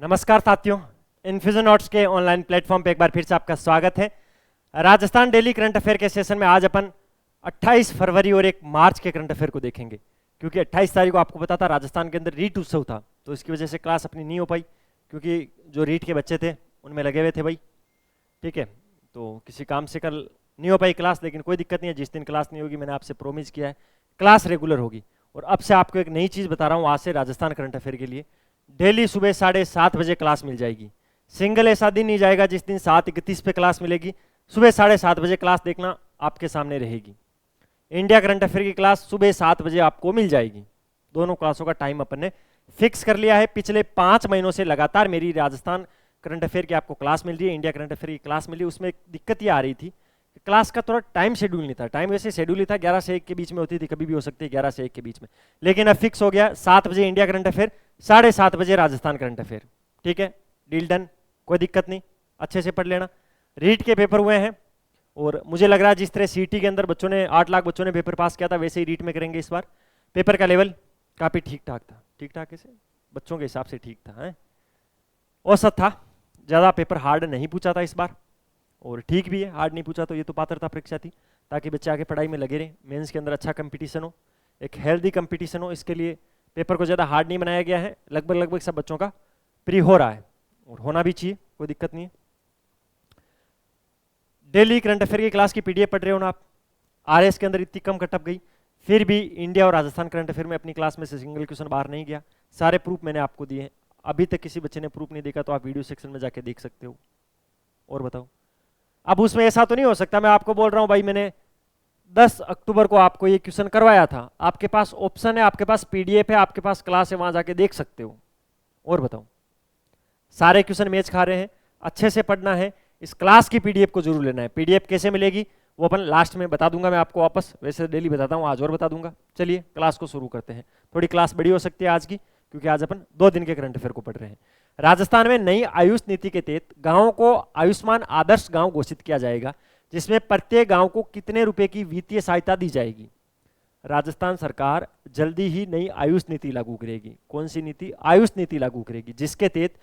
नमस्कार साथियों, infusion notes के ऑनलाइन प्लेटफॉर्म पे एक बार फिर से आपका स्वागत है। राजस्थान डेली करंट अफेयर के सेशन में आज अपन 28 फरवरी और 1 मार्च के करंट अफेयर को देखेंगे, क्योंकि 28 तारीख को आपको पता था राजस्थान के अंदर रीट उत्सव था, तो इसकी वजह से क्लास अपनी नहीं हो पाई, क्योंकि जो रीट के बच्चे थे उनमें लगे हुए थे भाई। ठीक है, तो किसी काम से कल नहीं हो पाई क्लास, लेकिन कोई दिक्कत नहीं है। जिस दिन क्लास नहीं होगी मैंने आपसे प्रोमिस किया है क्लास रेगुलर होगी। और अब से आपको एक नई चीज़ बता रहा हूँ, आज से राजस्थान करंट अफेयर के लिए डेली सुबह 7:30 बजे क्लास मिल जाएगी। सिंगल ऐसा दिन नहीं जाएगा जिस दिन 7:31 पे क्लास मिलेगी। सुबह 7:30 बजे क्लास देखना आपके सामने रहेगी। इंडिया करंट अफेयर की क्लास सुबह 7 बजे आपको मिल जाएगी। दोनों क्लासों का टाइम अपन ने फिक्स कर लिया है। पिछले 5 महीनों से लगातार मेरी राजस्थान करंट अफेयर की आपको क्लास मिल रही है, इंडिया करंट अफेयर की क्लास मिली। उसमें एक दिक्कत ये आ रही थी कि क्लास का थोड़ा टाइम शेड्यूल नहीं था। टाइम वैसे शेड्यूल ही था, 11 से 1 के बीच में होती थी, कभी भी हो सकती है 11 से 1 के बीच में, लेकिन अब फिक्स हो गया 7 बजे इंडिया करंट अफेयर, 7:30 बजे राजस्थान करंट अफेयर। ठीक है, डील डन, कोई दिक्कत नहीं, अच्छे से पढ़ लेना। रीट के पेपर हुए हैं और मुझे लग रहा है जिस तरह सीटी के अंदर बच्चों ने 8 लाख बच्चों ने पेपर पास किया था, वैसे ही रीट में करेंगे इस बार। पेपर का लेवल काफ़ी ठीक ठाक था, ठीक ठाक कैसे बच्चों के हिसाब से ठीक था, है औसत था, ज़्यादा पेपर हार्ड नहीं पूछा था इस बार, और ठीक भी है, हार्ड नहीं पूछा तो ये तो पात्रता परीक्षा थी, ताकि बच्चे आगे पढ़ाई में लगे रहें, मेंस के अंदर अच्छा कंपटीशन हो, एक हेल्दी कंपटीशन हो। इसके लिए पेपर को ज़्यादा हार्ड नहीं बनाया गया है, लगभग सब बच्चों का प्री हो रहा है और होना भी चाहिए, कोई दिक्कत नहीं है। डेली करंट अफेयर की क्लास की पीडीएफ पढ़ रहे हो ना आप। आरएस के अंदर इतनी कम कटअप गई, फिर भी इंडिया और राजस्थान करंट अफेयर में अपनी क्लास में से सिंगल क्वेश्चन बाहर नहीं गया। सारे प्रूफ मैंने आपको दिए हैं, अभी तक किसी बच्चे ने प्रूफ नहीं देखा तो आप वीडियो सेक्शन में जाके देख सकते हो। और बताओ, अब उसमें ऐसा तो नहीं हो सकता मैं आपको बोल रहा हूँ भाई मैंने 10 अक्टूबर को आपको ये क्वेश्चन करवाया था, आपके पास ऑप्शन है, आपके पास पीडीएफ है, आपके पास क्लास है, वहां जाके देख सकते हो। और बताओ, सारे क्वेश्चन मैच खा रहे हैं, अच्छे से पढ़ना है, इस क्लास की पीडीएफ को जरूर लेना है। पीडीएफ कैसे मिलेगी वो अपन लास्ट में बता दूंगा मैं आपको वापस, वैसे डेली बताता हूँ, आज और बता दूंगा। चलिए क्लास को शुरू करते हैं। थोड़ी क्लास बड़ी हो सकती है आज की, क्योंकि आज अपन 2 दिन के करंट अफेयर को पढ़ रहे हैं। राजस्थान में नई आयुष नीति के तहत गांवों को आयुष्मान आदर्श गांव घोषित किया जाएगा, जिसमें प्रत्येक गांव को कितने रुपए की वित्तीय सहायता दी जाएगी। राजस्थान सरकार जल्दी ही नई आयुष नीति लागू करेगी। कौन सी नीति? आयुष नीति लागू करेगी, जिसके तहत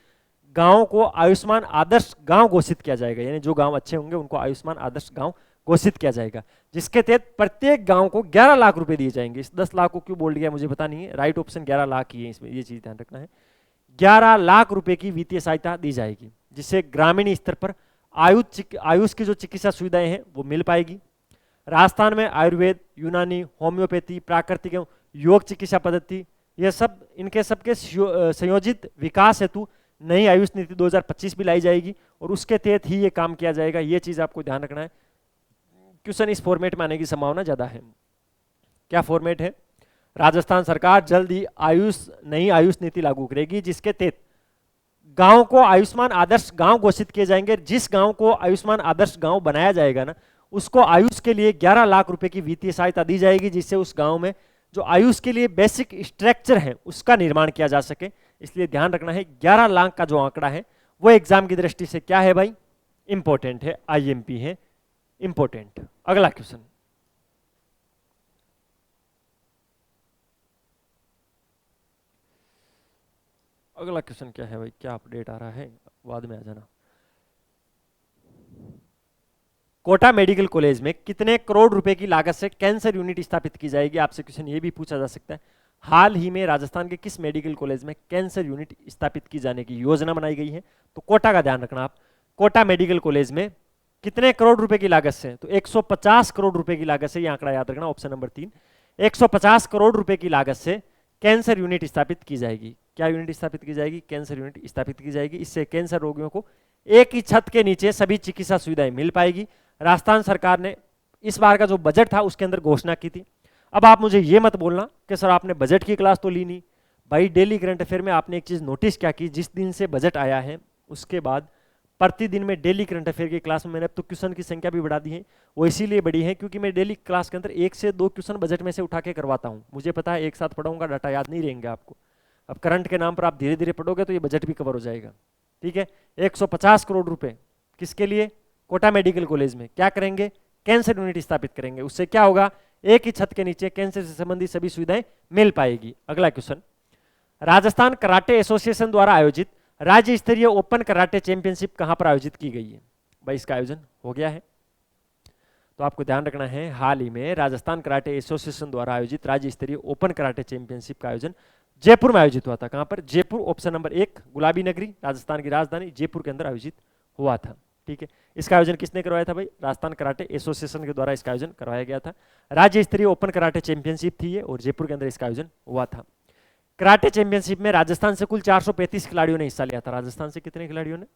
गांव को आयुष्मान आदर्श गांव घोषित किया जाएगा, यानी जो गांव अच्छे होंगे उनको आयुष्मान आदर्श गांव घोषित किया जाएगा, जिसके तहत प्रत्येक गांव को 11 लाख रुपए दिए जाएंगे। इस 10 लाख को क्यों बोल दिया मुझे पता नहीं है, राइट ऑप्शन 11 लाख ही है इसमें, ये चीज ध्यान रखना है। 11 लाख रुपए की वित्तीय सहायता दी जाएगी, जिससे ग्रामीण स्तर पर आयुष की जो चिकित्सा सुविधाएं हैं वो मिल पाएगी। राजस्थान में आयुर्वेद, यूनानी, होम्योपैथी, प्राकृतिक एवं योग चिकित्सा पद्धति, ये सब इनके सबके संयोजित विकास हेतु नई आयुष नीति 2025 भी लाई जाएगी, और उसके तहत ही ये काम किया जाएगा। ये चीज आपको ध्यान रखना है। क्वेश्चन इस फॉर्मेट में आने की संभावना ज्यादा है। क्या फॉर्मेट है? राजस्थान सरकार जल्द ही नई आयुष नीति लागू करेगी, जिसके तहत गांव को आयुष्मान आदर्श गांव घोषित किए जाएंगे। जिस गांव को आयुष्मान आदर्श गांव बनाया जाएगा ना, उसको आयुष के लिए 11 लाख रुपए की वित्तीय सहायता दी जाएगी, जिससे उस गांव में जो आयुष के लिए बेसिक स्ट्रक्चर है उसका निर्माण किया जा सके। इसलिए ध्यान रखना है 11 लाख का जो आंकड़ा है वो एग्जाम की दृष्टि से क्या है भाई? इंपॉर्टेंट है, आईएमपी है, इंपॉर्टेंट। अगला क्वेश्चन, अगला क्वेश्चन क्या है भाई? क्या अपडेट आ रहा है? बाद में आ जाना। कोटा मेडिकल कॉलेज में कितने करोड़ रुपए की लागत से कैंसर यूनिट स्थापित की जाएगी? आपसे क्वेश्चन ये भी पूछा जा सकता है, हाल ही में राजस्थान के किस मेडिकल कॉलेज में कैंसर यूनिट स्थापित की जाने की योजना बनाई गई है? तो कोटा का ध्यान रखना आप। कोटा मेडिकल कॉलेज में कितने करोड़ रुपए की लागत से? तो 150 करोड़ रुपए की लागत से, यह आंकड़ा याद रखना, ऑप्शन नंबर 3, 150 करोड़ रुपए की लागत से कैंसर यूनिट स्थापित की जाएगी। क्या यूनिट स्थापित की जाएगी? कैंसर यूनिट स्थापित की जाएगी। इससे कैंसर रोगियों को एक ही छत के नीचे सभी चिकित्सा सुविधाएं मिल पाएगी। राजस्थान सरकार ने इस बार का जो बजट था उसके अंदर घोषणा की थी। अब आप मुझे ये मत बोलना कि सर आपने बजट की क्लास तो ली नहीं। भाई डेली करंट अफेयर में आपने एक चीज नोटिस क्या की, जिस दिन से बजट आया है उसके बाद प्रतिदिन में डेली करंट अफेयर की क्लास में मैंने अब तो क्वेश्चन की संख्या भी बढ़ा दी है। वो इसीलिए बढ़ी है क्योंकि मैं डेली क्लास के अंदर 1 से 2 क्वेश्चन बजट में से उठा के करवाता हूँ। मुझे पता है एक साथ पढ़ाऊंगा डाटा याद नहीं रहेंगे आपको। अब करंट के नाम पर आप धीरे धीरे पढ़ोगे तो ये बजट भी कवर हो जाएगा। ठीक है, 150 करोड़ रुपए किसके लिए? कोटा मेडिकल कॉलेज में क्या करेंगे? कैंसर यूनिट स्थापित करेंगे। उससे क्या होगा? एक ही छत के नीचे कैंसर से संबंधित सभी सुविधाएं मिल पाएगी। अगला क्वेश्चन, राजस्थान कराटे एसोसिएशन द्वारा आयोजित राज्य स्तरीय ओपन कराटे चैंपियनशिप कहां पर आयोजित की गई है? भाई इसका आयोजन हो गया है। तो आपको ध्यान रखना है, हाल ही में राजस्थान कराटे एसोसिएशन द्वारा आयोजित राज्य स्तरीय ओपन कराटे चैंपियनशिप का आयोजन जयपुर में आयोजित हुआ था। कहां पर? जयपुर, ऑप्शन नंबर 1, गुलाबी नगरी, राजस्थान की राजधानी जयपुर के अंदर आयोजित हुआ था। ठीक है, इसका आयोजन किसने करवाया था? भाई राजस्थान कराटे एसोसिएशन के द्वारा इसका आयोजन करवाया गया था। राज्य स्तरीय ओपन कराटे चैंपियनशिप थी ये, और जयपुर के अंदर इसका आयोजन हुआ था। कराटे चैंपियनशिप में राजस्थान से कुल 435 खिलाड़ियों ने हिस्सा लिया था। राजस्थान से कितने खिलाड़ियों ने?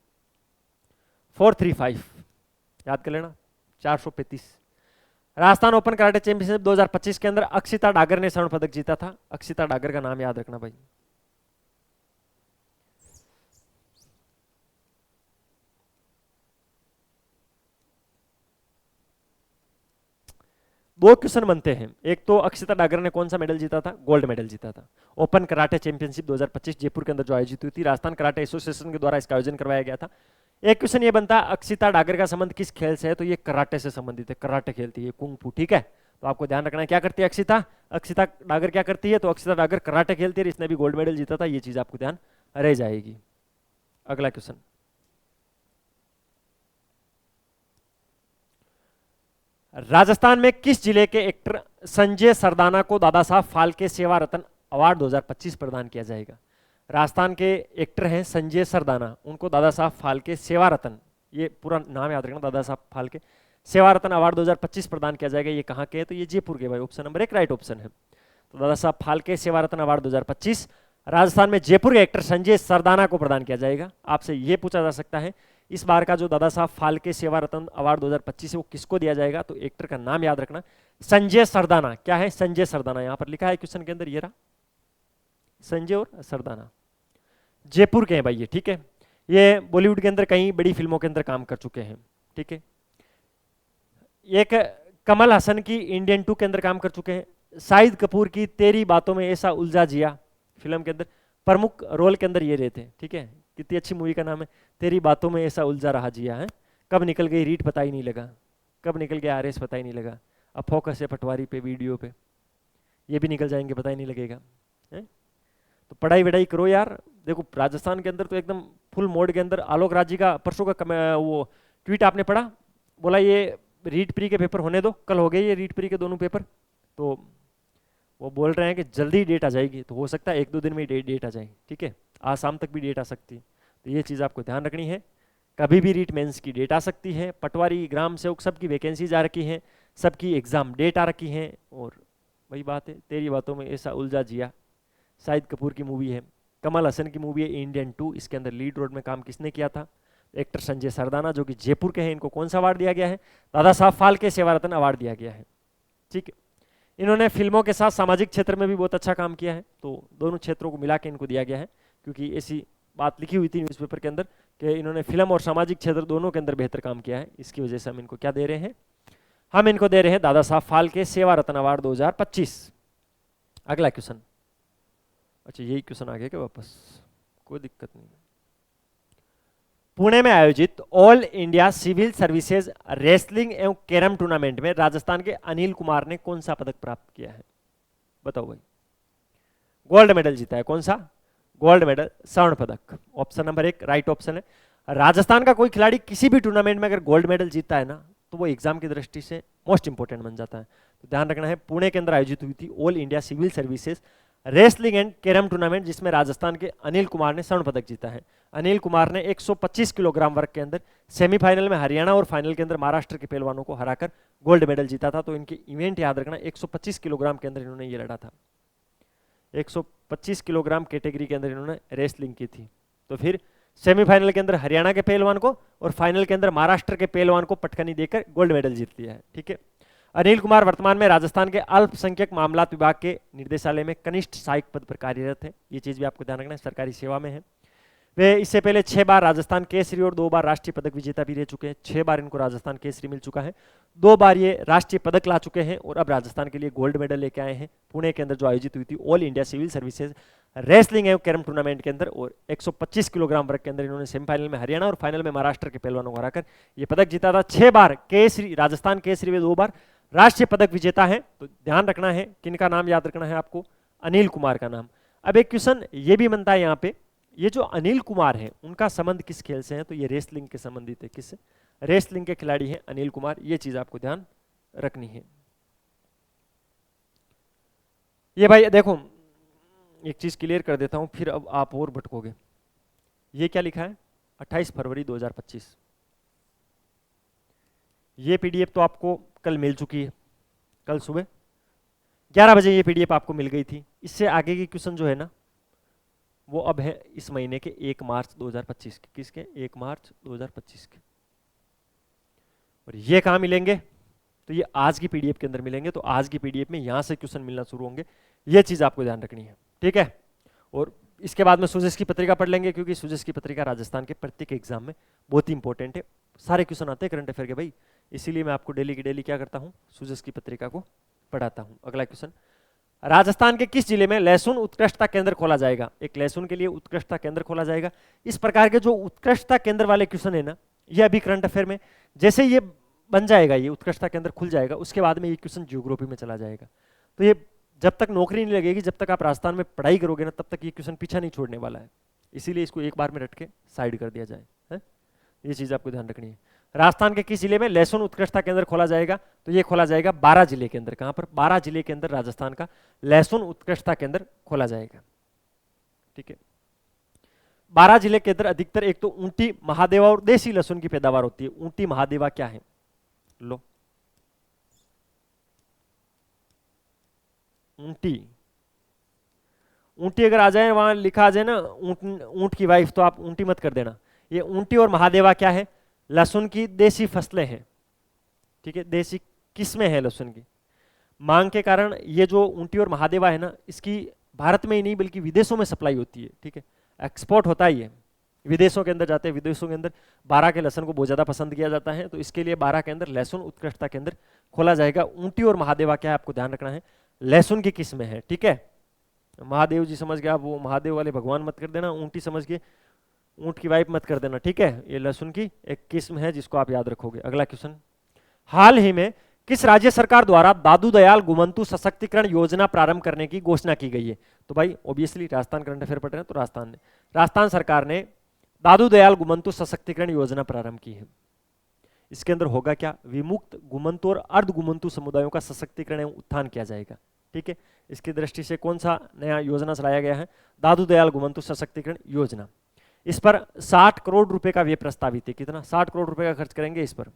435, याद कर लेना, 435। राजस्थान ओपन कराटे चैंपियनशिप 2025 के अंदर अक्षिता डागर ने स्वर्ण पदक जीता था। अक्षिता डागर का नाम याद रखना भाई। दो क्वेश्चन बनते हैं, एक तो अक्षिता डागर ने कौन सा मेडल जीता था? गोल्ड मेडल जीता था। ओपन कराटे चैंपियनशिप 2025 जयपुर के अंदर जो आयोजित हुई थी, राजस्थान कराटे एसोसिएशन के द्वारा इसका आयोजन करवाया गया था। एक क्वेश्चन ये बनता है, अक्षिता डागर का संबंध किस खेल से है? तो ये कराटे से संबंधित है, कराटे खेलती है, कुंग फू। ठीक है, तो आपको ध्यान रखना है क्या करती है अक्षिता? अक्षिता डागर क्या करती है? तो अक्षिता डागर कराटे खेलती है, इसने भी गोल्ड मेडल जीता था। ये चीज आपको ध्यान रह जाएगी। अगला क्वेश्चन, राजस्थान में किस जिले के एक्टर संजय सरदाना को दादा साहब फाल्के सेवा रत्न अवार्ड 2025 प्रदान किया जाएगा? राजस्थान के एक्टर हैं संजय सरदाना, उनको दादा साहब फाल्के सेवा रत्न, ये पूरा नाम याद रखना, दादा साहब फाल्के सेवा रत्न अवार्ड 2025 प्रदान किया जाएगा। ये कहाँ के है? तो ये जयपुर के भाई, ऑप्शन नंबर 1 राइट ऑप्शन है। तो दादा साहब फाल्के सेवा रत्न अवार्ड 2025 राजस्थान में जयपुर के एक्टर संजय सरदाना को प्रदान किया जाएगा। आपसे ये पूछा जा सकता है, इस बार का जो दादा साहब फाल्के सेवा रत्न अवार्ड 2025 है वो किसको दिया जाएगा? तो एक्टर का नाम याद रखना, संजय सरदाना। क्या है? संजय सरदाना, यहां पर लिखा है क्वेश्चन के अंदर, ये रहा संजय और सरदाना, जयपुर के हैं भाई ये। ठीक है, ये बॉलीवुड के अंदर कई बड़ी फिल्मों के अंदर काम कर चुके हैं। ठीक है, एक कमल हसन की इंडियन 2 के अंदर काम कर चुके हैं। शाहिद कपूर की तेरी बातों में ऐसा उलझा जिया फिल्म के अंदर प्रमुख रोल के अंदर ये रहते हैं। ठीक है, कितनी अच्छी मूवी का नाम है, तेरी बातों में ऐसा उलझा रहा जिया है। कब निकल गई रीट पता ही नहीं लगा, कब निकल गया आरएस पता ही नहीं लगा, अब फोकस है पटवारी पे, वीडियो पे, ये भी निकल जाएंगे, पता ही नहीं लगेगा है? तो पढ़ाई वढ़ाई करो यार। देखो राजस्थान के अंदर तो एकदम फुल मोड के अंदर आलोक राज जी का परसों का वो ट्वीट आपने पढ़ा, बोला ये रीट प्री के पेपर होने दो, कल हो गए ये रीट प्री के दोनों पेपर, तो वो बोल रहे हैं कि जल्दी डेट आ जाएगी। तो हो सकता है 1-2 दिन में डेट आ जाएगी। ठीक है, आज शाम तक भी डेट आ सकती है, तो ये चीज़ आपको ध्यान रखनी है। कभी भी रीट मेंस की डेट आ सकती है। पटवारी, ग्राम सेवक, सबकी वैकेंसीज आ रखी हैं, सबकी एग्जाम डेट आ रखी हैं। और वही बात है, तेरी बातों में ऐसा उलझा जिया शाहिद कपूर की मूवी है, कमल हसन की मूवी है इंडियन 2, इसके अंदर लीड रोल में काम किसने किया था? एक्टर संजय सरदाना, जो कि जयपुर के हैं। इनको कौन सा अवार्ड दिया गया है? दादा साहब फाल्के सेवा रत्न अवार्ड दिया गया है। ठीक है, इन्होंने फिल्मों के साथ सामाजिक क्षेत्र में भी बहुत अच्छा काम किया है, तो दोनों क्षेत्रों को मिला के इनको दिया गया है, क्योंकि ऐसी बात लिखी हुई थी न्यूज़पेपर के अंदर कि इन्होंने फिल्म और सामाजिक क्षेत्र दोनों के अंदर बेहतर काम किया है। इसकी वजह से हम इनको क्या दे रहे हैं? हम इनको दे रहे हैं दादा साहब फाल्के सेवा रत्न अवार्ड 2025। अगला क्वेश्चन, अच्छा यही क्वेश्चन आ गया क्या वापस? कोई दिक्कत नहीं। पुणे में आयोजित all India civil services wrestling एवं कैरम टूर्नामेंट में राजस्थान के अनिल कुमार ने कौन सा पदक प्राप्त किया है? बताओ भाई। गोल्ड मेडल जीता है। कौन सा? गोल्ड मेडल, स्वर्ण पदक, ऑप्शन नंबर 1 राइट ऑप्शन है। राजस्थान का कोई खिलाड़ी किसी भी टूर्नामेंट में अगर गोल्ड मेडल जीतता है ना, तो वो एग्जाम की दृष्टि से मोस्ट इंपोर्टेंट बन जाता है। तो ध्यान रखना है, पुणे के अंदर आयोजित हुई थी all India civil services wrestling and carrom tournament, जिसमें राजस्थान के अनिल कुमार ने स्वर्ण पदक जीता है। अनिल कुमार ने 125 किलोग्राम वर्ग के अंदर सेमीफाइनल में हरियाणा और फाइनल के अंदर महाराष्ट्र के पहलवानों को हराकर गोल्ड मेडल जीता था। तो इनके इवेंट याद रखना, 125 किलोग्राम के अंदर इन्होंने ये लड़ा था, 125 किलोग्राम कैटेगरी के अंदर इन्होंने रेसलिंग की थी। तो फिर सेमीफाइनल के अंदर हरियाणा के पहलवान को और फाइनल के अंदर महाराष्ट्र के पहलवान को पटकनी देकर गोल्ड मेडल जीत लिया है। ठीक है, अनिल कुमार वर्तमान में राजस्थान के अल्पसंख्यक मामलात विभाग के निर्देशालय में कनिष्ठ सहायक पद पर कार्यरत है। ये चीज भी आपको ध्यान रखना है, सरकारी सेवा में है। वे इससे पहले 6 बार राजस्थान केसरी और 2 बार राष्ट्रीय पदक विजेता भी रह चुके हैं। 6 बार इनको राजस्थान केसरी मिल चुका है, 2 बार ये राष्ट्रीय पदक ला चुके हैं और अब राजस्थान के लिए गोल्ड मेडल लेके आए हैं पुणे के अंदर जो आयोजित हुई थी all India civil services wrestling एवं कैरम टूर्नामेंट के अंदर। और 125 किलोग्राम वर्ग के अंदर इन्होंने सेमीफाइनल में हरियाणा और फाइनल में महाराष्ट्र के पहलवानों को हराकर ये पदक जीता था। 6 बार केसरी, राजस्थान केसरी में 2 बार राष्ट्रीय पदक विजेता है। तो ध्यान रखना है, किनका नाम याद रखना है आपको? अनिल कुमार का नाम। अब एक क्वेश्चन ये भी बनता है यहाँ पे ये जो अनिल कुमार है उनका संबंध किस खेल से है, तो ये रेसलिंग के संबंधित है। किससे? रेसलिंग के खिलाड़ी हैं अनिल कुमार, ये चीज आपको ध्यान रखनी है। ये भाई देखो एक चीज क्लियर कर देता हूं, फिर अब आप और भटकोगे। ये क्या लिखा है 28 फरवरी 2025। ये पीडीएफ तो आपको कल मिल चुकी है, कल सुबह 11 बजे ये पीडीएफ आपको मिल गई थी। इससे आगे की क्वेश्चन जो है ना वो अब है इस महीने के 1 मार्च 2025 के। किसके? 1 मार्च 2025 के। और ये कहाँ मिलेंगे? तो ये आज की पीडीएफ के अंदर मिलेंगे। तो आज की पीडीएफ में यहां से क्वेश्चन मिलना शुरू होंगे, ये चीज आपको ध्यान रखनी है, ठीक है। और इसके बाद में सुजस की पत्रिका पढ़ लेंगे, क्योंकि सुजस की पत्रिका राजस्थान के प्रत्येक एग्जाम में बहुत ही इंपॉर्टेंट है। सारे क्वेश्चन आते हैं करंट अफेयर के भाई, इसीलिए मैं आपको डेली की डेली क्या करता हूँ, सुजस की पत्रिका को पढ़ाता हूँ। अगला क्वेश्चन, राजस्थान के किस जिले में लहसुन उत्कृष्टता केंद्र खोला जाएगा? एक लहसुन के लिए उत्कृष्टता केंद्र खोला जाएगा। इस प्रकार के जो उत्कृष्टता केंद्र वाले क्वेश्चन है ना, ये अभी करंट अफेयर में जैसे ये बन जाएगा, ये उत्कृष्टता केंद्र खुल जाएगा, उसके बाद में ये क्वेश्चन ज्योग्राफी में चला जाएगा। तो ये जब तक नौकरी नहीं लगेगी, जब तक आप राजस्थान में पढ़ाई करोगे ना, तब तक ये क्वेश्चन पीछा नहीं छोड़ने वाला है। इसीलिए इसको एक बार में रट के साइड कर दिया जाए, है? ये चीज आपको ध्यान रखनी है। राजस्थान के किस जिले में लहसुन उत्कृष्टता केंद्र खोला जाएगा? तो ये खोला जाएगा 12 जिले के अंदर। कहां पर? 12 जिले के अंदर राजस्थान का लहसुन उत्कृष्टता केंद्र खोला जाएगा, ठीक है। 12 जिले के अंदर अधिकतर एक तो ऊंटी, महादेवा और देसी लहसुन की पैदावार होती है। ऊंटी महादेवा क्या है? लो, ऊंटी, ऊंटी अगर आ जाए वहां लिखा आ जाए ना ऊंट की वाइफ, तो आप ऊंटी मत कर देना। ये ऊंटी और महादेवा क्या है? लहसुन की देसी फसलें हैं, ठीक है, देसी किस्में हैं लहसुन की। मांग के कारण ये जो ऊंटी और महादेवा है ना, इसकी भारत में ही नहीं बल्कि विदेशों में सप्लाई होती है, ठीक है, एक्सपोर्ट होता ही है, विदेशों के अंदर जाते हैं। विदेशों के अंदर 12 के लहसुन को बहुत ज्यादा पसंद किया जाता है, तो इसके लिए 12 के अंदर लहसुन उत्कृष्टता केंद्र खोला जाएगा। ऊंटी और महादेवा क्या है आपको ध्यान रखना है, लहसुन की किस्में है, ठीक है। महादेव जी समझ गए आप, वो महादेव वाले भगवान मत कर देना, ऊंटी समझ के ऊंट की वाइफ मत कर देना, ठीक है। ये लहसुन की एक किस्म है जिसको आप याद रखोगे। अगला क्वेश्चन, हाल ही में किस राज्य सरकार द्वारा दादू दयाल गुमंतु सशक्तिकरण योजना प्रारंभ करने की घोषणा की गई है? तो भाई ऑब्वियसली राजस्थान करंट अफेयर पढ़ रहे हैं तो राजस्थान सरकार ने दादू दयाल गुमंतु सशक्तिकरण योजना प्रारंभ की है। इसके अंदर होगा क्या? विमुक्त, गुमंतु और अर्ध गुमंतु समुदायों का सशक्तिकरण एवं उत्थान किया जाएगा, ठीक है। इसकी दृष्टि से कौन सा नया योजना चलाया गया है? दादू दयाल गुमंतु सशक्तिकरण योजना। इस पर 60 करोड़ रुपए का व्यय प्रस्तावित है। कितना? 60 करोड़ रुपए का खर्च करेंगे इस पर,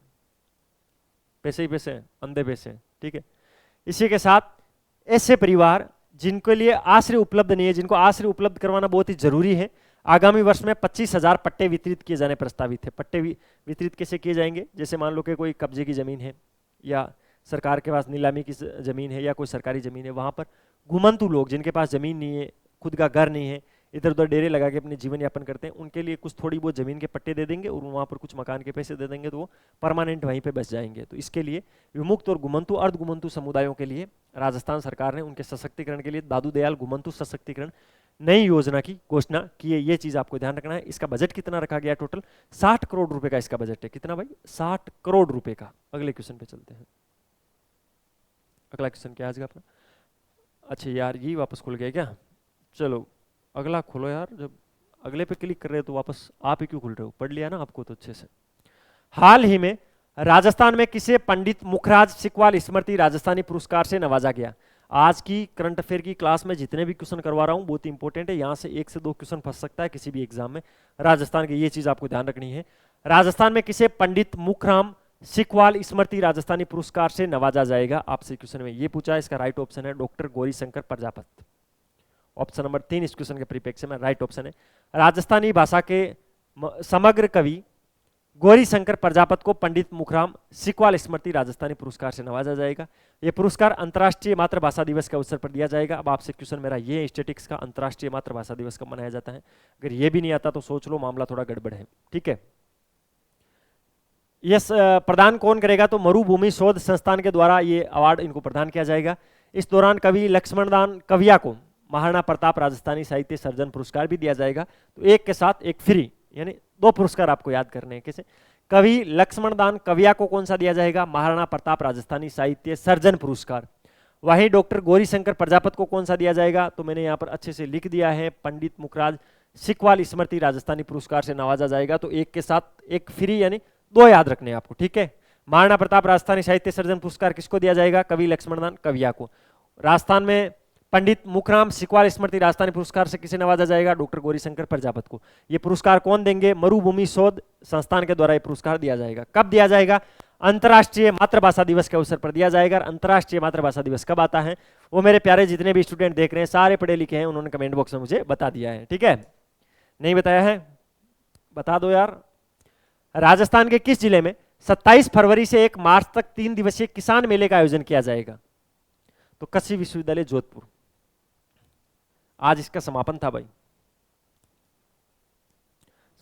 पैसे ही पैसे, अंधे पैसे, ठीक है। इसी के साथ ऐसे परिवार जिनके लिए आश्रय उपलब्ध नहीं है, जिनको आश्रय उपलब्ध करवाना बहुत ही जरूरी है, आगामी वर्ष में 25,000 पट्टे वितरित किए जाने प्रस्तावित है। पट्टे वितरित कैसे किए जाएंगे? जैसे मान लो कि कोई कब्जे की जमीन है या सरकार के पास नीलामी की जमीन है या कोई सरकारी जमीन है, वहां पर घुमंतु लोग जिनके पास जमीन नहीं है, खुद का घर नहीं है, इधर उधर डेरे लगा के अपने जीवन यापन करते हैं, उनके लिए कुछ थोड़ी बहुत जमीन के पट्टे दे देंगे और वहां पर कुछ मकान के पैसे दे देंगे, तो वो परमानेंट वहीं पे बस जाएंगे। तो इसके लिए विमुक्त और गुमंतु अर्ध गुमंतु समुदायों के लिए राजस्थान सरकार ने उनके सशक्तिकरण के लिए दादू दयाल गुमंतु सशक्तिकरण नई योजना की घोषणा की है। ये चीज आपको ध्यान रखना है। इसका बजट कितना रखा गया? टोटल 60 करोड़ रुपए का इसका बजट है। कितना भाई? 60 करोड़ रुपए का। अगले क्वेश्चन पे चलते हैं। अगला क्वेश्चन क्या है आज का अपना? अच्छा यार ये वापस खुल गया क्या? चलो अगला खोलो यार, जब अगले पे क्लिक कर रहे हो तो वापस आप ही क्यों खुल रहे हो? पढ़ लिया ना आपको तो अच्छे से। हाल ही में राजस्थान में किसे पंडित मुखराज सिकवाल स्मृति राजस्थानी पुरस्कार से नवाजा गया? आज की करंट अफेयर की क्लास में जितने भी क्वेश्चन करवा रहा हूं बहुत इंपॉर्टेंट है, यहां से 1 से 2 क्वेश्चन फंस सकता है किसी भी एग्जाम में राजस्थान के, ये चीज आपको ध्यान रखनी है। राजस्थान में किसे पंडित मुखराम सिकवाल स्मृति राजस्थानी पुरस्कार से नवाजा जाएगा? आपसे क्वेश्चन में ये पूछा है। इसका राइट ऑप्शन है doctor Gauri Shankar Prajapat. Option number 3 इस क्वेश्चन के परिप्रेक्ष्य में राइट ऑप्शन है। राजस्थानी भाषा के समग्र कवि गौरी शंकर प्रजापत को पंडित मुखराम सिकवाल स्मृति राजस्थानी पुरस्कार से नवाजा जाएगा। यह पुरस्कार अंतर्राष्ट्रीय मातृभाषा दिवस के अवसर पर दिया जाएगा। अब आपसे क्वेश्चन मेरा ये स्टैटिक्स का अंतर्राष्ट्रीय मातृभाषा दिवस कब मनाया जाता है? अगर ये भी नहीं आता तो सोच लो मामला थोड़ा गड़बड़ है, ठीक है। यह प्रदान कौन करेगा? तो मरुभूमि शोध संस्थान के द्वारा ये अवार्ड इनको प्रदान किया जाएगा। इस दौरान कवि लक्ष्मणदान कविया को महाराणा प्रताप राजस्थानी साहित्य सर्जन पुरस्कार भी दिया जाएगा। तो एक के साथ एक फ्री, यानी 2 पुरस्कार आपको याद करने हैं। कैसे? कवि लक्ष्मणदान कविया को कौन सा दिया जाएगा? महाराणा प्रताप राजस्थानी साहित्य सर्जन पुरस्कार। वहीं डॉक्टर गौरी शंकर प्रजापत को कौन सा दिया जाएगा? तो मैंने यहाँ पर अच्छे से लिख दिया है, पंडित मुखराज सिकवाल स्मृति राजस्थानी पुरस्कार से नवाजा जाएगा। तो एक के साथ एक फ्री, यानी दो याद रखने हैं आपको, ठीक है। महाराणा प्रताप राजस्थानी साहित्य सर्जन पुरस्कार किसको दिया जाएगा? कवि लक्ष्मणदान कविया को। राजस्थान में पंडित मुखराम सिकवाल स्मृति राजस्थानी पुरस्कार से किसे नवाजा जाएगा? डॉक्टर गौरीशंकर प्रजापत को। ये पुरस्कार कौन देंगे? मरुभूमि शोध संस्थान के द्वारा ये पुरस्कार दिया जाएगा। कब दिया जाएगा? अंतर्राष्ट्रीय मातृभाषा दिवस के अवसर पर दिया जाएगा। अंतर्राष्ट्रीय मातृभाषा दिवस कब आता है वो मेरे प्यारे जितने भी स्टूडेंट देख रहे हैं सारे पढ़े लिखे हैं, उन्होंने कमेंट बॉक्स में मुझे बता दिया है, ठीक है। नहीं बताया है बता दो यार। राजस्थान के किस जिले में 27 फरवरी से 1 मार्च तक 3 दिवसीय किसान मेले का आयोजन किया जाएगा? तो कृषि विश्वविद्यालय जोधपुर। आज इसका समापन था भाई,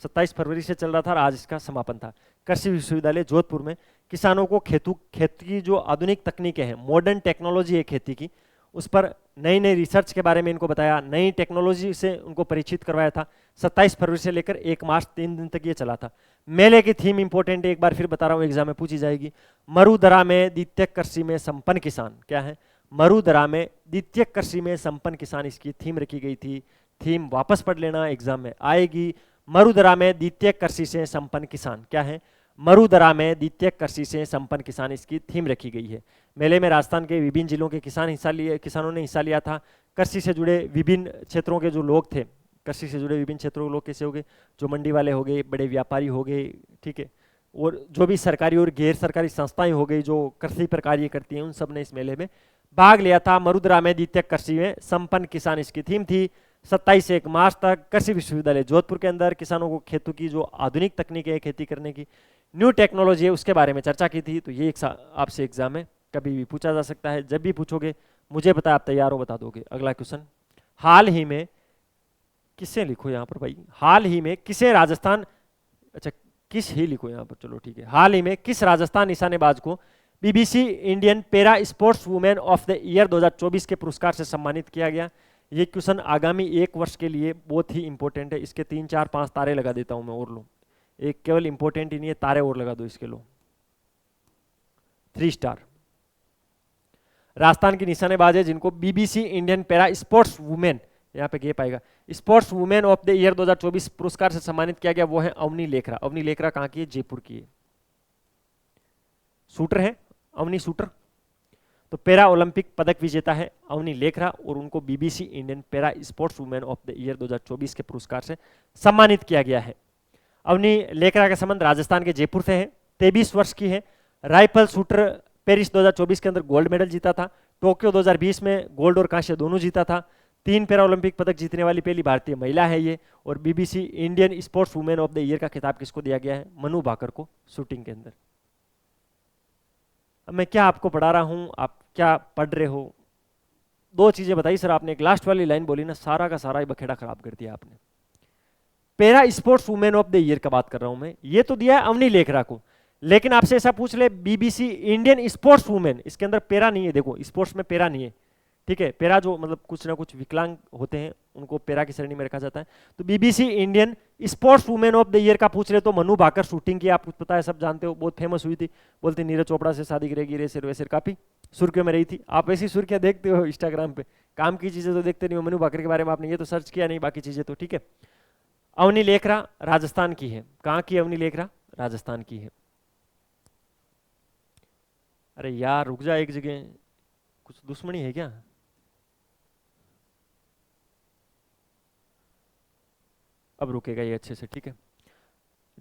27 फरवरी से चल रहा था और आज इसका समापन था। कृषि विश्वविद्यालय जोधपुर में किसानों को खेती की जो आधुनिक तकनीकें हैं, मॉडर्न टेक्नोलॉजी है खेती की, उस पर नई नई रिसर्च के बारे में इनको बताया, नई टेक्नोलॉजी से उनको परिचित करवाया था। 27 फरवरी से लेकर 1 मार्च 3 दिन तक ये चला था। मेले की थीम इंपॉर्टेंट है, एक बार फिर बता रहा हूँ, एग्जाम में पूछी जाएगी। मरुधरा में द्वितीय कृषि में संपन्न किसान। क्या है? मरुधरा में द्वितीय कृषि में संपन्न किसान, इसकी थीम रखी गई थी। थीम वापस पढ़ लेना, एग्जाम में आएगी। मरुधरा में द्वितीय कृषि से संपन्न किसान। क्या है? मरुधरा में द्वितीय कृषि से संपन्न किसान, इसकी थीम रखी गई है। मेले में राजस्थान के विभिन्न जिलों के किसानों ने हिस्सा लिया था। कृषि से जुड़े विभिन्न क्षेत्रों के जो लोग थे, कृषि से जुड़े विभिन्न क्षेत्रों के लोग कैसे हो गए? जो मंडी वाले हो गए, बड़े व्यापारी हो गए, ठीक है, और जो भी सरकारी और गैर सरकारी संस्थाएं हो गई जो कृषि पर कार्य करती हैं, उन सब ने इस मेले में भाग लिया था। मरुधरा में द्वितीय कृषि में संपन्न किसान इसकी थीम थी। 27 से 1 मार्च तक कृषि विश्वविद्यालय जोधपुर के अंदर किसानों को खेतों की जो आधुनिक तकनीक है खेती करने की, न्यू टेक्नोलॉजी है, उसके बारे में चर्चा की थी। तो ये आपसे एग्जाम में कभी भी पूछा जा सकता है। जब भी पूछोगे मुझे पता, आप तैयार हो, बता दोगे। अगला क्वेश्चन, हाल ही में किसे लिखो यहाँ पर भाई, हाल ही में किसे राजस्थान, अच्छा किस ही लिखो यहाँ पर, चलो ठीक है। हाल ही में किस राजस्थान निशानेबाज को BBC Indian para sports women of the year 2024 के पुरस्कार से सम्मानित किया गया? ये क्वेश्चन आगामी 1 वर्ष के लिए बहुत ही इंपॉर्टेंट है। इसके 3 4 5 तारे लगा देता हूं मैं, और लो, एक केवल इंपॉर्टेंट ही नहीं है, तारे और लगा दो इसके, लो 3 स्टार। राजस्थान की निशानेबाज है जिनको BBC Indian para sports women, यहाँ पे गेप आएगा, sports women of the year 2024 पुरस्कार से सम्मानित किया गया, वो है अवनी लेखरा। अवनी लेखरा कहाँ की है? जयपुर की है। शूटर है अवनी, शूटर। तो पैरा ओलंपिक पदक विजेता है अवनी लेखरा, और उनको BBC Indian para sports women of the year 2024 के पुरस्कार से सम्मानित किया गया है। अवनी लेखरा का संबंध राजस्थान के जयपुर से है। 23 वर्ष की है। राइफल शूटर पेरिस 2024 के अंदर गोल्ड मेडल जीता था। टोक्यो 2020 में गोल्ड और कांस्य दोनों जीता था। 3 पैरा ओलंपिक पदक जीतने वाली पहली भारतीय महिला है ये। और BBC Indian sports women of the year का खिताब किसको दिया गया है? मनु भाकर को, शूटिंग के अंदर। अब मैं क्या आपको पढ़ा रहा हूं, आप क्या पढ़ रहे हो? 2 चीजें बताई सर आपने। एक लास्ट वाली लाइन बोली ना, सारा का सारा ही बखेड़ा खराब कर दिया आपने। Para sports women of the year का बात कर रहा हूं मैं, ये तो दिया है अवनी लेखरा को, लेकिन आपसे ऐसा पूछ ले बीबीसी इंडियन स्पोर्ट्स वुमेन, इसके अंदर पैरा नहीं है। देखो स्पोर्ट्स में पैरा नहीं है, ठीक है। पैरा जो मतलब कुछ ना कुछ विकलांग होते हैं उनको पैरा की श्रेणी में रखा जाता है। तो BBC Indian sports women of the year का पूछ रहे तो मनु भाकर, शूटिंग की आपको पता है, सब जानते हो, बहुत फेमस हुई थी। बोलती नीरज चोपड़ा से शादी करेगी, रेसर वैसर, काफी सुर्खियों में रही थी। आप ऐसी सुर्खियां देखते हो इंस्टाग्राम पे, काम की चीजें तो देखते नहीं हो। मनु भाकर के बारे में आपने ये तो सर्च किया नहीं, बाकी चीजें तो ठीक है। अवनी लेखरा राजस्थान की है। कहाँ की अवनी लेखरा? राजस्थान की है। अरे यार रुक जा एक जगह, कुछ दुश्मनी है क्या? अब रुकेगा ये अच्छे से, ठीक है।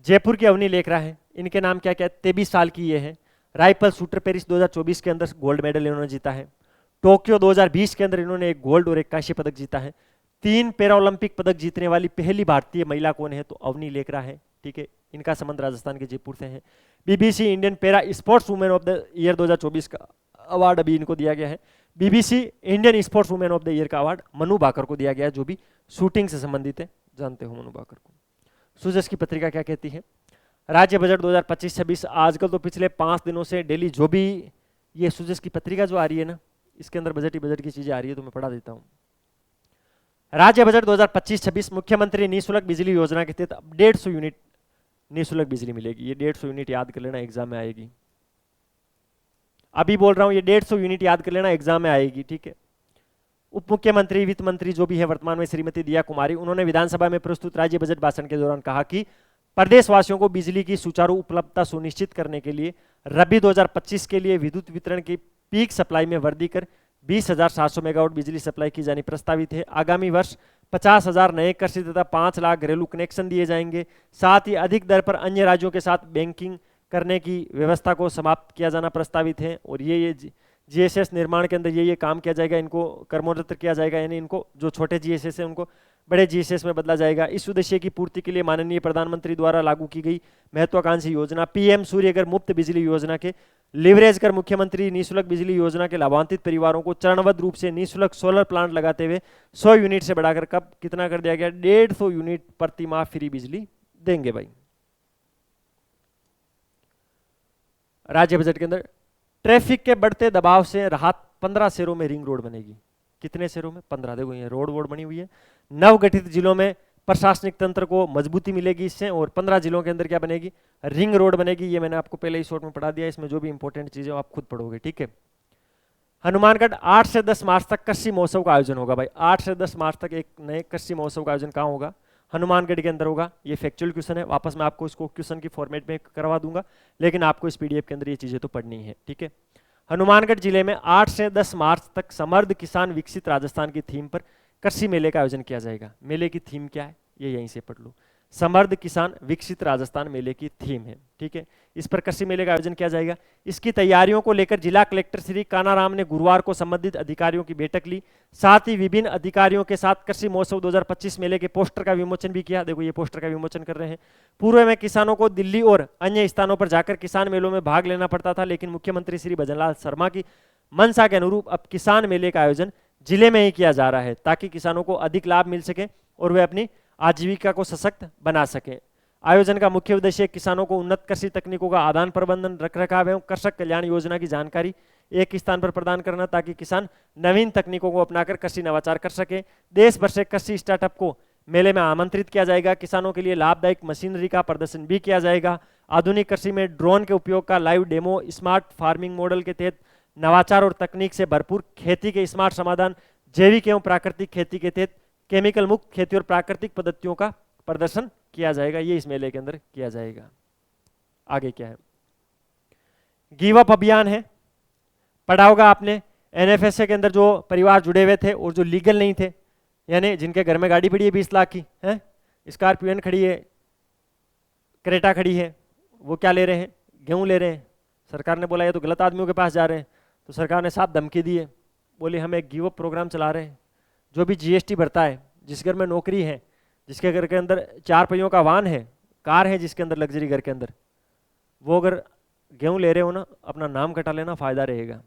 जयपुर की अवनी लेखरा है। इनके नाम क्या क्या? 23 साल की ये है। राइफल शूटर पेरिस 2024 के अंदर गोल्ड मेडल इन्होंने जीता है। टोक्यो 2020 के अंदर इन्होंने 1 गोल्ड और 1 कांस्य पदक जीता है। 3 पैरा ओलंपिक पदक जीतने वाली पहली भारतीय महिला कौन है? तो अवनी लेखरा है, ठीक है। इनका संबंध राजस्थान के जयपुर से है। BBC Indian para sports women of the year 2024 का अवार्ड अभी इनको दिया गया है। BBC Indian sports women of the year का अवार्ड मनु भाकर को दिया गया है, जो भी शूटिंग से संबंधित है, जानते हो मनु भाकर को। सुजस की पत्रिका क्या कहती है? राज्य बजट 2025-26 आजकल तो पिछले 5 दिनों से डेली जो भी ये सुजस की पत्रिका जो आ रही है ना, इसके अंदर बजट ही बजट की चीजें आ रही है, तो मैं पढ़ा देता हूं। राज्य बजट 2025-26 मुख्यमंत्री निःशुल्क बिजली योजना के तहत 150 यूनिट निःशुल्क बिजली मिलेगी। ये 150 यूनिट याद कर लेना, एग्जाम में आएगी। अभी बोल रहा हूं, ये 150 यूनिट याद कर लेना, एग्जाम में आएगी, ठीक है। उप मुख्यमंत्री वित्त मंत्री जो भी है वर्तमान में श्रीमती दिया कुमारी, उन्होंने विधानसभा में प्रस्तुत राज्य बजट भाषण के दौरान कहा कि प्रदेशवासियों को बिजली की सुचारू उपलब्धता सुनिश्चित करने के लिए रबी 2025 के लिए विद्युत वितरण की पीक सप्लाई में वृद्धि कर 20,700 मेगावाट बिजली सप्लाई की जानी प्रस्तावित है। आगामी वर्ष 50,000 नए कृषि तथा 5 लाख घरेलू कनेक्शन दिए जाएंगे। साथ ही अधिक दर पर अन्य राज्यों के साथ बैंकिंग करने की व्यवस्था को समाप्त किया जाना प्रस्तावित है। और ये जीएसएस निर्माण के अंदर ये काम किया जाएगा, इनको कर्मोन्नत किया जाएगा, यानी इनको जो छोटे जीएसएस है उनको बड़े जीएसएस में बदला जाएगा। इस उद्देश्य की पूर्ति के लिए माननीय प्रधानमंत्री द्वारा लागू की गई महत्वाकांक्षी योजना पीएम सूर्यघर मुफ्त बिजली योजना के लिवरेज कर मुख्यमंत्री निःशुल्क बिजली योजना के लाभान्वित परिवारों को चरणबद्ध रूप से निःशुल्क सोलर प्लांट लगाते हुए 100 यूनिट से बढ़ाकर कब कितना कर दिया गया, 150 यूनिट प्रति माह फ्री बिजली देंगे भाई। राज्य बजट के अंदर ट्रैफिक के बढ़ते दबाव से राहत, 15 शहरों में रिंग रोड बनेगी। कितने शहरों में? 15। देखो ये रोड बनी हुई है। नवगठित जिलों में प्रशासनिक तंत्र को मजबूती मिलेगी इससे, और 15 जिलों के अंदर क्या बनेगी? रिंग रोड बनेगी। ये मैंने आपको पहले ही शॉर्ट में पढ़ा दिया, इसमें जो भी इंपॉर्टेंट चीजें आप खुद पढ़ोगे, ठीक है। हनुमानगढ़ 8 से 10 मार्च तक कृषि महोत्सव का आयोजन होगा भाई। 8 से 10 मार्च तक एक नए कृषि महोत्सव का आयोजन कहाँ होगा? हनुमानगढ़ के अंदर होगा। ये फैक्चुअल क्वेश्चन है, वापस मैं आपको इसको क्वेश्चन की फॉर्मेट में करवा दूंगा, लेकिन आपको इस पीडीएफ के अंदर ये चीजें तो पढ़नी है, ठीक है। हनुमानगढ़ जिले में 8 से 10 मार्च तक समृद्ध किसान विकसित राजस्थान की थीम पर कृषि मेले का आयोजन किया जाएगा। मेले की थीम क्या है ये यहीं से पढ़ लो। समृद्ध किसान विकसित राजस्थान मेले की थीम है, ठीक है। इस पर कृषि मेले का आयोजन किया जाएगा। इसकी तैयारियों को लेकर जिला कलेक्टर श्री कानाराम ने गुरुवार को संबंधित अधिकारियों की बैठक ली। साथ ही विभिन्न अधिकारियों के साथ कृषि महोत्सव 2025 मेले के पोस्टर का विमोचन भी किया। देखो ये पोस्टर का विमोचन कर रहे हैं। पूर्व में किसानों को दिल्ली और अन्य स्थानों पर जाकर किसान मेलों में भाग लेना पड़ता था, लेकिन मुख्यमंत्री श्री भजनलाल शर्मा की मंशा के अनुरूप अब किसान मेले का आयोजन जिले में ही किया जा रहा है, ताकि किसानों को अधिक लाभ मिल सके और वे अपनी आजीविका को सशक्त बना सके। आयोजन का मुख्य उद्देश्य किसानों को उन्नत कृषि तकनीकों का आदान प्रबंधन, रखरखाव एवं कृषक कल्याण योजना की जानकारी एक स्थान पर प्रदान करना, ताकि किसान नवीन तकनीकों को अपनाकर कृषि नवाचार कर सके। देश भर से कृषि स्टार्टअप को मेले में आमंत्रित किया जाएगा। किसानों के लिए लाभदायक मशीनरी का प्रदर्शन भी किया जाएगा। आधुनिक कृषि में ड्रोन के उपयोग का live demo, smart farming model के तहत नवाचार और तकनीक से भरपूर खेती के स्मार्ट समाधान, जैविक एवं प्राकृतिक खेती के तहत केमिकल मुक्त खेती और प्राकृतिक पद्धतियों का प्रदर्शन किया जाएगा। ये इस मेले के अंदर किया जाएगा। आगे क्या है? गिव अप अभियान है, पढ़ा होगा आपने। एनएफएसए के अंदर जो परिवार जुड़े हुए थे और जो लीगल नहीं थे, यानी जिनके घर में गाड़ी पड़ी है 20 लाख की है, स्कॉर्पियो खड़ी है, क्रेटा खड़ी है, वो क्या ले रहे हैं? गेहूं ले रहे हैं। सरकार ने बोला ये तो गलत आदमियों के पास जा रहे हैं, तो सरकार ने साफ धमकी दी है, बोले हम एक गिव अप प्रोग्राम चला रहे हैं। जो भी जीएसटी भरता है, जिस घर में नौकरी है, जिसके घर के अंदर 4 पहियों का वाहन है, कार है जिसके अंदर लग्जरी घर के अंदर, वो अगर गेहूं ले रहे हो ना, अपना नाम कटा लेना, फायदा रहेगा।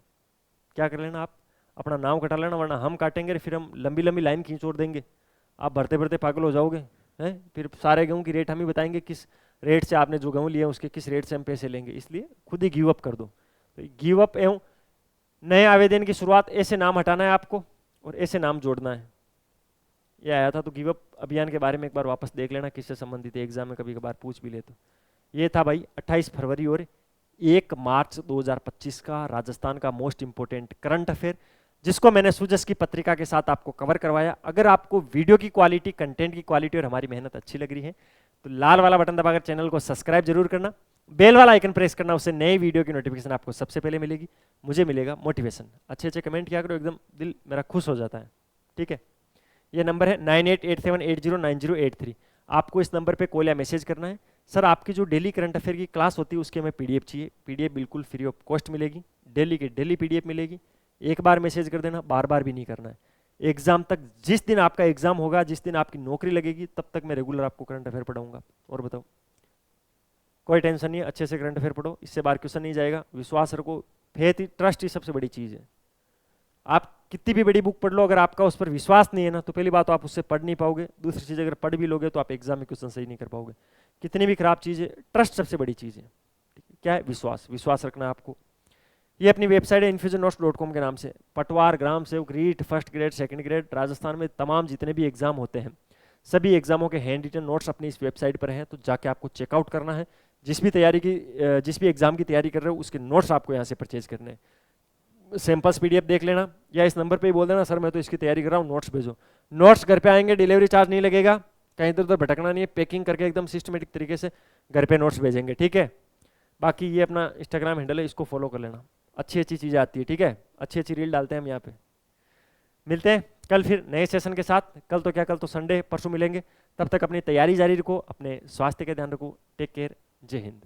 क्या कर लेना? आप अपना नाम कटा लेना, वरना हम काटेंगे, फिर हम लंबी लंबी लाइन खींचोड़ देंगे, आप भरते भरते पागल हो जाओगे हैं। फिर सारे गेहूं की रेट हम ही बताएंगे, किस रेट से आपने जो गेहूं लिए उसके किस रेट से हम पैसे लेंगे। इसलिए खुद ही गिव अप कर दो। तो गिव अप एवं नए आवेदन की शुरुआत, ऐसे नाम हटाना है आपको और ऐसे नाम जोड़ना है। ये आया था, तो गिव अप अभियान के बारे में एक बार वापस देख लेना, किससे संबंधित है, एग्जाम में कभी कभार पूछ भी ले। तो ये था भाई 28 फरवरी और 1 मार्च 2025 का राजस्थान का मोस्ट इंपोर्टेंट करंट अफेयर, जिसको मैंने सूजस की पत्रिका के साथ आपको कवर करवाया। अगर आपको वीडियो की क्वालिटी, कंटेंट की क्वालिटी और हमारी मेहनत अच्छी लग रही है तो लाल वाला बटन दबाकर चैनल को सब्सक्राइब जरूर करना, बेल वाला आइकन प्रेस करना, उससे नई वीडियो की नोटिफिकेशन आपको सबसे पहले मिलेगी। मुझे मिलेगा मोटिवेशन। अच्छे अच्छे कमेंट किया करो, एकदम दिल मेरा खुश हो जाता है, ठीक है। ये नंबर है 9887809083। आपको इस नंबर पे कॉल या मैसेज करना है। सर आपकी जो डेली करंट अफेयर की क्लास होती है उसके में पीडीएफ चाहिए। पीडीएफ बिल्कुल फ्री ऑफ कॉस्ट मिलेगी, डेली की डेली पीडीएफ मिलेगी। एक बार मैसेज कर देना, बार बार भी नहीं करना है। एग्जाम तक, जिस दिन आपका एग्जाम होगा, जिस दिन आपकी नौकरी लगेगी, तब तक मैं रेगुलर आपको करंट अफेयर पढ़ाऊंगा। और बताओ, कोई टेंशन नहीं है, अच्छे से करंट अफेयर पढ़ो, इससे बार क्वेश्चन नहीं जाएगा। विश्वास रखो, फेथ, ट्रस्ट ही सबसे बड़ी चीज़ है। आप कितनी भी बड़ी बुक पढ़ लो, अगर आपका उस पर विश्वास नहीं है ना, तो पहली बात तो आप उससे पढ़ नहीं पाओगे। दूसरी चीज़, अगर पढ़ भी लोगे तो आप एग्जाम में क्वेश्चन सही नहीं कर पाओगे। कितनी भी खराब चीज़ है, ट्रस्ट सबसे बड़ी चीज़ है। क्या है? विश्वास। विश्वास रखना है आपको। ये अपनी वेबसाइट है infusionnotes.com के नाम से। पटवार, ग्राम सेवक, REET, first grade, second grade, Rajasthan में तमाम जितने भी एग्जाम होते हैं, सभी एग्जामों के हैंड रिटन नोट्स अपनी इस वेबसाइट पर हैं, तो जाके आपको चेकआउट करना है। जिस भी एग्जाम की तैयारी कर रहे हो उसके नोट्स आपको यहाँ से परचेज करने हैं। सैंपल्स पीडीएफ देख लेना, या इस नंबर पे ही बोल देना सर मैं तो इसकी तैयारी कर रहा हूँ, नोट्स भेजो। नोट्स घर पे आएंगे, डिलीवरी चार्ज नहीं लगेगा, कहीं इधर उधर भटकना नहीं है, पैकिंग करके एकदम सिस्टमेटिक तरीके से घर पे नोट्स भेजेंगे, ठीक है। बाकी ये अपना इंस्टाग्राम हैंडल है, इसको फॉलो कर लेना, अच्छी अच्छी चीज़ें आती है, ठीक है, अच्छी अच्छी रील डालते हैं हम यहाँ पे। मिलते हैं कल फिर नए सेशन के साथ। कल तो क्या, कल तो संडे, परसों मिलेंगे। तब तक अपनी तैयारी जारी रखो, अपने स्वास्थ्य का ध्यान रखो। टेक केयर, जय हिंद।